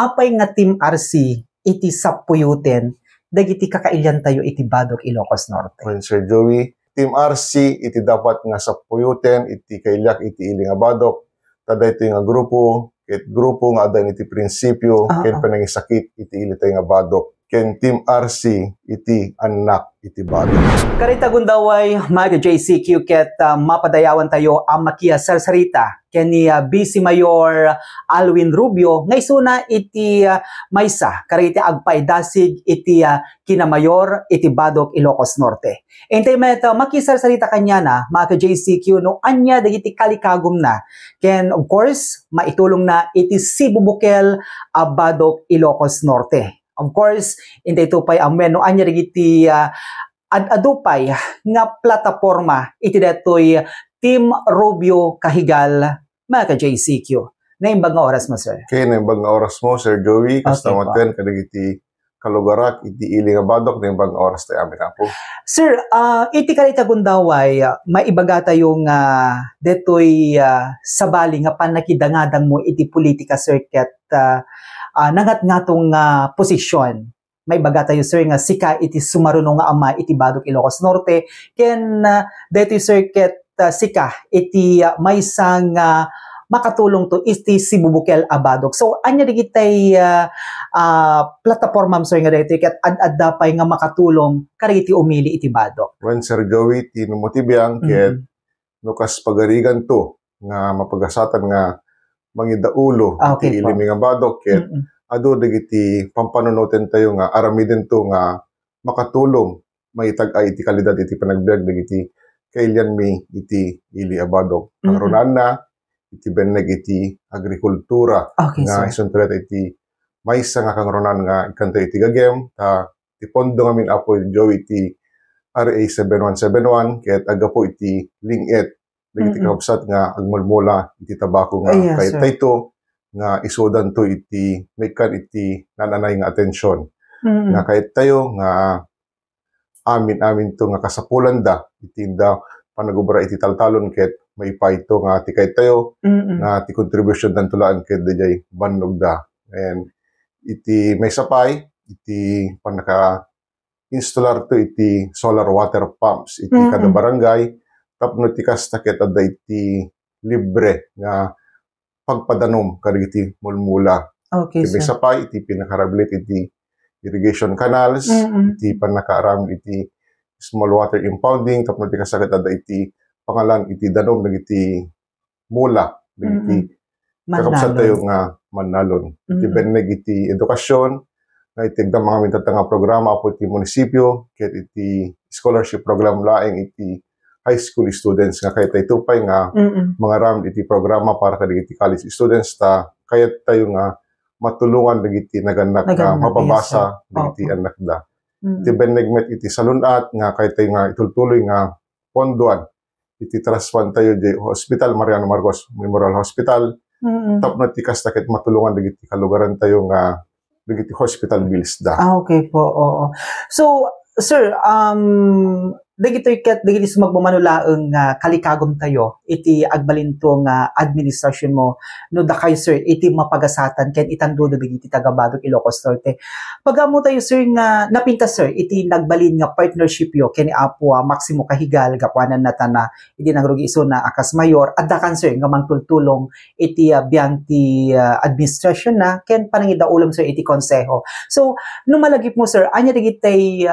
apay nga Team RC iti sapuyuten dagiti kakailyan tayo iti Badok Ilocos Norte. Well, Sir Joey, Team RC iti dapat nga sapuyuten iti kailyak iti ili nga Badok. Tada ito nga grupo, ket grupo nga adan iti prinsipyo, ken panangisakit iti ili tayo nga Badok. Ken Team RC iti anak iti Badok. Karita gundaway mga JCQ ket mapadayawan tayo ang makia sarsarita ken ni Vice Mayor Alwin Rubio nga isuna iti maysa karita agpaidasig iti kinamayor iti Badok Ilocos Norte. Entay met makisarsarita kanya na mga JCQ no anya dagiti kalikagom na ken of course maitulong na iti Cebu Bukel Badok Ilocos Norte. Of course, hindi ito pa'y ang menu anya iti adupay nga plataforma iti detoy Team Rubio Kahigal mga ka-JCQ. Naimbag nga oras mo, sir. Okay, naimbag nga oras mo, Sir Joey. Kastamanten, kadigiti kalugarak, iti ili nga Badok, naimbag nga oras tayo amin po. Sir, iti karita gundaway, maibaga tayo nga detoy sabali nga panakidangadang mo iti politika circuit nangat nga tong posisyon. May baga tayo sir nga sika iti sumaruno nga ama iti Badok Ilocos Norte ken dito circuit sika iti maysang makatulong to iti Cebu Bukel Badok. So anya digitay plataforma sir nga dito ket ad-adapay nga makatulong kariti umili iti Badok. When Sir Joey tinumotibiyang ket nukas pagarigan to nga mapagasatan nga mangidaulo iti ilimi nga Badok ket ado dagiti pampanunuten tayo nga aramiden to nga makatulong maitag-ay iti kalidad iti panagbiag dagiti kailyan mi iti ili a Badok. Ang runan na iti beneg iti agrikultura nga isuntulet iti maysa nga kangrunan nga ikanta iti gagem ta ti pondo nga min apo Joey iti RA 7171 ket aga po iti linget dagiti kaupsat nga agmulmula iti tabako nga kahit tayto nga isudan to iti mekan iti nananay nga atensyon nga kahit tayo nga amin to nga kasapulan da iti da panagubra iti taltalon ket may paito nga ti kahit tayo nga ti contribution dan tulaan ket dayay bannog da and iti may sapay iti panaka installer to iti solar water pumps iti kada barangay tapno ti kasta ket adda iti libre nga pagpadanom kadagiti mulmula. Okay, iti sapay iti pinakarabilit iti irrigation canals, iti panakaaram iti small water impounding tapno ti kasta ket adda iti pangalan iti danom dagiti mula dagiti kakabsat tayo nga manalon. Iti beneg iti edukasyon nga iti mga mintatang nga programa apo iti munisipyo ket iti scholarship program laeng iti high school students nga kahit tayo pay nga mga ram iti programa para kadagiti college students ta kayat tayo nga matulungan dagiti naganak nga mapabasa dagiti anak da. Iti benegmet iti salunat nga kahit tayo nga itultuloy nga ponduan iti traswan tayo di hospital Mariano Marcos Memorial Hospital tapno ti kasta ket matulungan dagiti kalugaran tayo nga dagiti hospital bills da. Okay po, oo. So sir, dagitoy ket dagiti sumagmamanulaeng kalikagom tayo iti agbalintong administrasyon mo no dakay sir iti mapagasatan ken itandudo dagiti taga Badok Ilocos Norte. Pagamo tayo sir nga napinta sir iti nagbalin nga partnership yo ken Apo Maximo Kahigal gapuanan natana iti nangrugi iso na akas mayor addakan sir nga mangtultulong iti biang ti administrasyon na ken panangidaulam sir iti konseho. So no malagip mo sir anya dagitay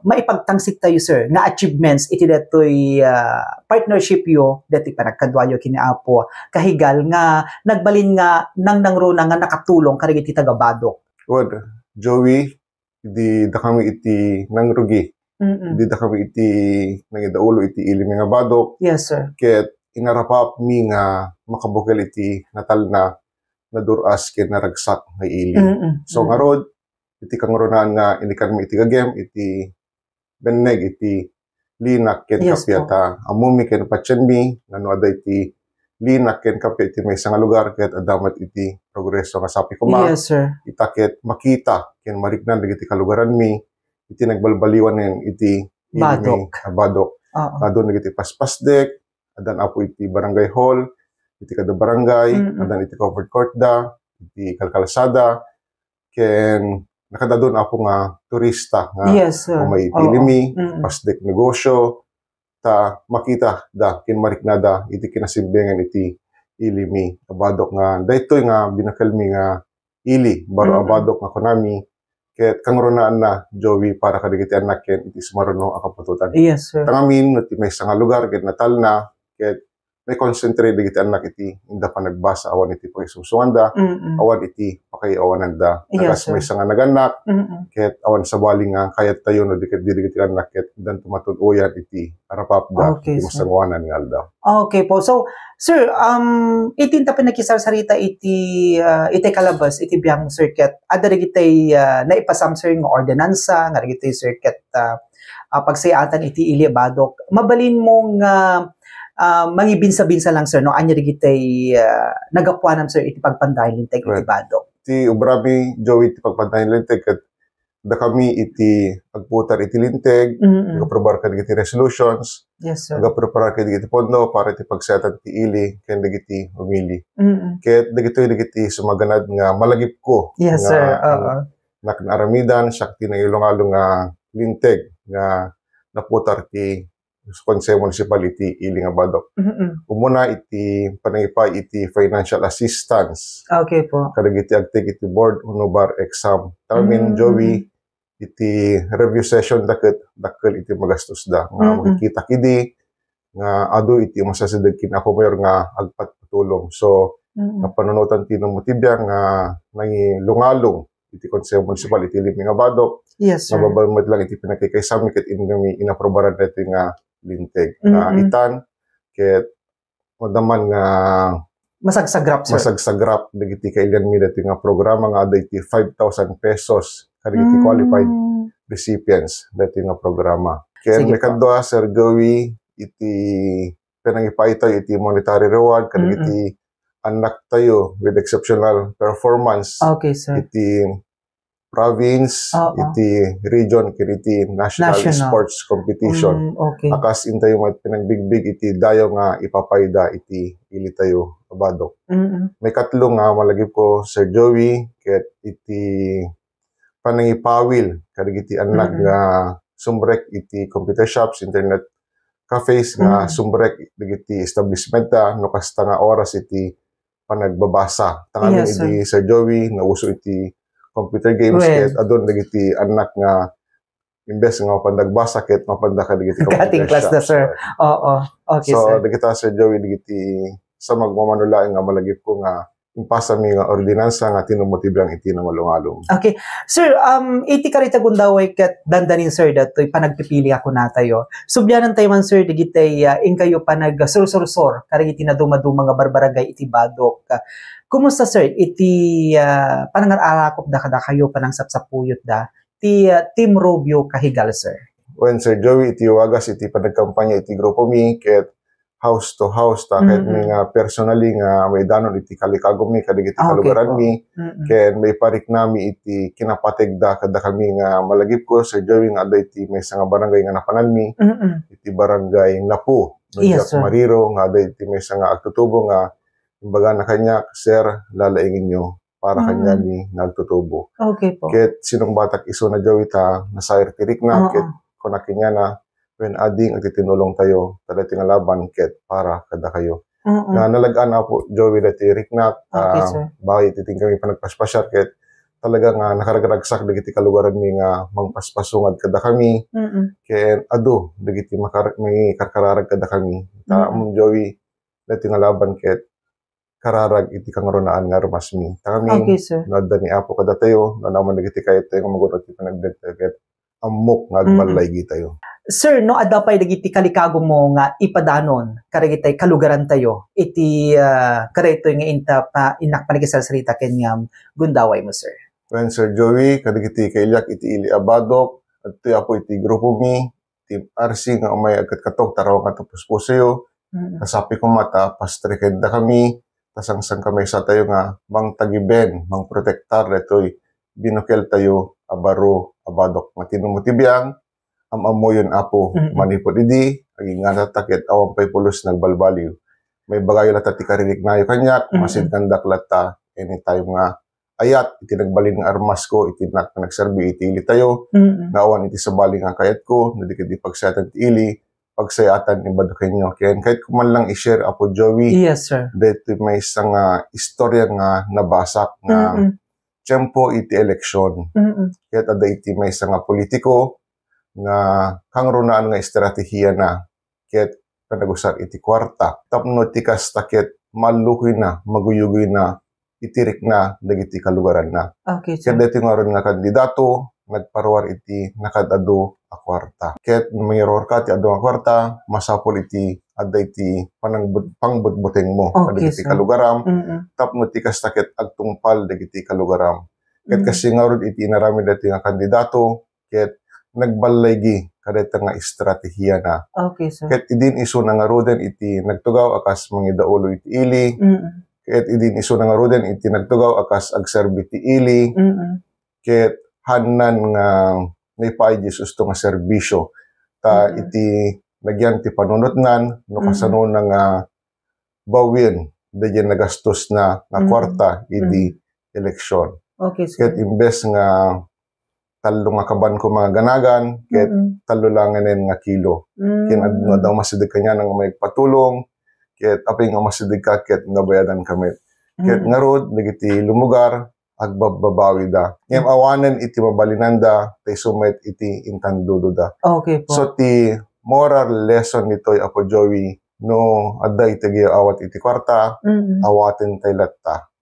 maipagtangsik tayo sir nga achievements iti detoy partnership yo deti panagkadwayo kini Apo Kahigal nga nagbalin nga nangruna nga nakatulong karigiti taga Badok. Good. Joey, di da kami iti nangrugi. Di da kami iti nangidaulo iti ilimi nga Badok. Yes sir. Ket inarapap mi nga makabukel iti natal na naduras ket naragsak nga ili. So ngarod iti kangrunaan nga inikan mi iti gagem iti beneg iti linak ken kapyata amumi ken patsenmi ngano ada iti linak ken kapya iti may nga lugar ket adamat iti progreso nga sapi kuma. Yes sir. Itaket makita ken mariknan dagiti kalugaran mi iti nagbalbaliwan nen iti Badok. Badok. Adon dagiti paspasdek adan apo iti barangay hall iti kada barangay adan iti covered court da iti kalkalsada ken nakadadon ako nga turista nga yes, sir. may itilimi, pasdek negosyo, ta makita da kinmariknada iti kinasimbengan iti ilimi abadok nga daytoy nga binakalmi nga ili baro abadok nga kunami ket kangrunaan na Joey para kadigiti anak ken iti sumaruno a kapatutan. Yes, sir. Tangamin iti may nga lugar ket natal na ket may concentrate digiti anak iti inda pa nagbasa awan iti pagsusunganda awan iti pakayawananda yes, may nga naganak ket awan sa baling nga kayat tayo no digiti anak ket dan tumatuloyan iti arapapda iti masangwanan nga aldaw. Okay po. So sir, itinta pa nakisarsarita iti kalabas iti biyang circuit ada digiti naipasam sir nga ordinansa nga digiti circuit pagsayatan iti ili badok mabalin mong mangibinsa-binsa lang sir no anya digitay nagapuanan sir iti pagpandayon linteg iti badok. Iti ubrabi Joey iti pagpandayon linteg ket da kami iti agputar iti linteg nagaprobar ka digiti resolutions. Yes sir. Nagaprepare ka digiti pondo para iti pagsayatan ti ili ken digiti umili. Ket digiti sumaganad nga malagip ko. Yes nga, sir. Nakaramidan sakti na ilong-along nga linteg nga naputar ti Consejo Municipal iti ili nga badok. Umuna iti panangipay iti financial assistance. Okay po. Kadagiti agtek iti board unubar exam. Tamin Joey iti review session dakkel iti magastos da nga makikita kidi nga adu iti masasideg kinako mayor nga agpatulong. So napanunutan ti motibya nga nangilungalong iti Consejo Municipal iti ili nga badok. Yes sir. Mababalmat lang iti pinakikaysami ket ingami inaprobaran dito nga linteg na itan ket madaman nga masagsagrap sir. Masagsagrap digiti kailan mi dati nga programa nga ada iti 5,000 pesos kadagiti qualified recipients dati nga programa. Ken may kadwa Sir Joey iti pinangipay tayo iti monetary reward kadagiti anak tayo with exceptional performance. Okay sir. Iti province, iti region, iti national sports competition. Okay. Akas intayo pinagbigbig iti dayo nga ipapayda iti ili tayo abadok. May katlo nga malagip ko Sir Joey ket iti panangipawil kadagiti anak nga sumbrek iti computer shops, internet cafes nga sumbrek digiti establishment no kasta nga oras iti panagbabasa. Tangamin iti Sir Joey nauso iti computer games ket adon dagiti anak nga imbes nga mapandagbasa ket mapanda ka dagiti computer class na sir. Oo. Okay so, sir. So dagiti Sir Joey dagiti sa magmamanulaing nga malagip ko nga impasa mi nga ordinansa nga tinumotiblang iti nangalungalong. Okay. Sir, iti karita gundaway ket dandanin sir datoy panagpipili ako natayo. Subyanan tayo man sir digitay inkayo panagsursur kariti na dumaduma nga barbaragay iti badok. Kumusta sir iti panangarakop da kada kayo panang sapsapuyot da ti Team Robio Kahigal sir. When Sir Joey iti wagas iti panagkampanya iti grupo mi ket house to house ta ket mi nga personally nga may danon iti kalikagom mi kadagiti kalugaran mi ken may parik nami iti kinapategda kada kami nga malagip ko Sir Joey nga ada iti may nga barangay nga napanan mi iti barangay Napu yes, Mariro nga ada iti may nga agtutubo nga imbaga na kanya sir lalaingin nyo para kanya ni nagtutubo. Okay po. Ket sinong batak iso na Joey ta nasayr tirik na ket kunakinya na when ading agtitinulong tayo dati nga laban ket para kada kayo. Na nalagaan na po Joey dati riknak bakit titing kami panagpaspasyar ket talaga nga nakaragsak dagiti kalugaran mi nga mangpaspasungad kada kami ken adu dagiti may karkararag kada kami. Ta Joey dati nga laban ket kararag iti kangrunaan nga rumasmi. Kami nadda ni Apo kada tayo na naman dagiti kayat tayo nga magunot iti panagdagdag ket amok nga agbalay tayo. Sir, no adapay dagiti kalikago mo nga ipadanon karagitay kalugaran tayo iti karito nga inta pa inak panigisalsalita kenyam gundaway mo sir. When Sir Joey kadagiti kailyak iti ili abadok adto apo iti grupo mi Team RC nga umay agkat-katok taraw nga tapos-pusayo kasapi ko mata pastriked da kami tasang kamay sa tayo nga mang tagiben mang protektar detoy binukel tayo abaro abadok matinumutibiyang amamoyon apo manipod idi aging nga natakit awang pay pulos nagbalbaliw may bagayo lata ti karinik nayo kanyak masid kandak lata anytime nga ayat iti nagbalin nga armas ko iti nagserbi iti ili tayo nawan iti sabali nga kayat ko nadikit pagsayatan ti ili pagsayatan ni badukenyo ken kahit kuman lang i-share Apo Joey. Yes sir. Dito may isang istorya nga nabasak nga tiyempo iti eleksyon. Kahit ada iti may isang politiko nga kangrunaan nga estratehiya na kahit panagusar iti kwarta. Tapno ti kastakit malukoy na, maguyugoy na, itirik na, dagiti kalugaran na. Okay, sir. Kaya dito nga rin nga kandidato, nagparwar iti nakadado a kwarta. Kahit mayroor ka ti ado a kwarta, masapol iti ada iti pangbutbuteng mo. Okay, dagiti kalugaram. Tapno ti kastakit agtungpal dagiti kalugaram. Kahit kasi nga rin iti inarami dati nga kandidato, kahit nagbalaygi kadeta nga estratehiya na. Okay, sir. Kahit idin iso na nga roden iti nagtugaw akas mangidaulo iti ili. Kahit idin iso na nga roden iti nagtugaw akas agserbi iti ili. Kahit hanan nga naipay Jesus to nga serbisyo. Ta iti nagyan ti panunotnan no kasano na nga bawin dayan nagastos na kwarta iti eleksyon. Okay, sir. Kahit imbes nga talo nga kaban ko mga ganagan, kahit talo lang nga kilo. Kaya daw masidig kanya nang may patulong, kahit apay nga masidig ka, kahit nabayadan kami. Kahit nga rod, nagiti lumugar, agbababawi da. Ngayon awanan iti mabalinanda, tay sumet iti intandudo da. Okay po. So ti moral lesson nito'y Apo Joey, no adda iti awat iti kwarta, awatin tay latta.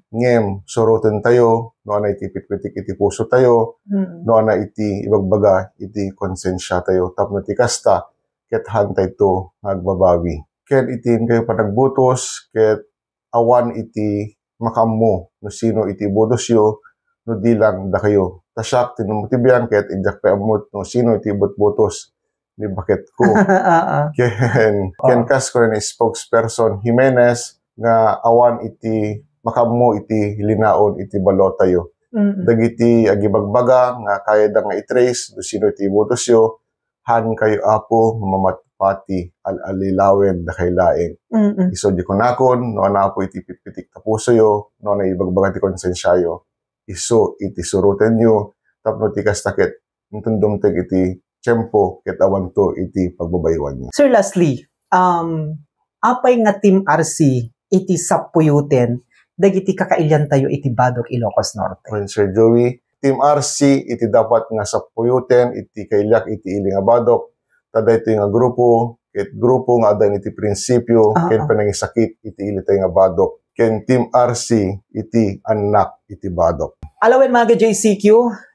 Ngem, surutin tayo, no na iti pitpitik iti puso tayo, no na iti ibagbaga iti konsensya tayo. Tapno ti kasta, ket hantay to nagbabawi. Ket itin kayo panagbutos, ket awan iti makammo, no sino iti budosyo, no di lang da kayo. Tasyak, tinumutibyan, ket idyak pa amot, no sino iti butbutos, ni bakit ko. Ken kas ko na spokesperson Jimenez, nga awan iti makammo iti linaon iti balo tayo. Dagiti agibagbaga nga kaya da nga i-trace do sino iti butosyo han kayo Apo mamatpati alalilawen da kay laeng. Iso di kunakon no ana po iti pitpitik tapuso yo no na ibagbaga ti konsensyayo. Iso iti suruten yo tapno ti kastakit intundumteg iti tiyempo ket awan to iti pagbabaywan nyo. Sir, lastly, apay nga Team RC iti sapuyuten dagiti kakailyan tayo iti Badok Ilocos Norte. Well, Sir Joey, Team RC iti dapat nga sapuyuten iti kailyak iti ili nga Badok. Tada ito nga grupo, ket grupo nga adan iti prinsipyo, ken panangisakit iti ili tayo nga Badok. Ken Team RC iti anak iti Badok. Alawen mga JCQ,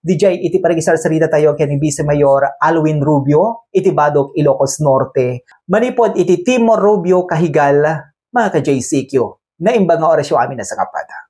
DJ iti parigisar-sarita tayo ken Vice Mayor Alwin Rubio iti Badok Ilocos Norte. Manipod iti Timor Rubio Kahigal mga JCQ. Naimbang nga orasyo amin na sa kapada.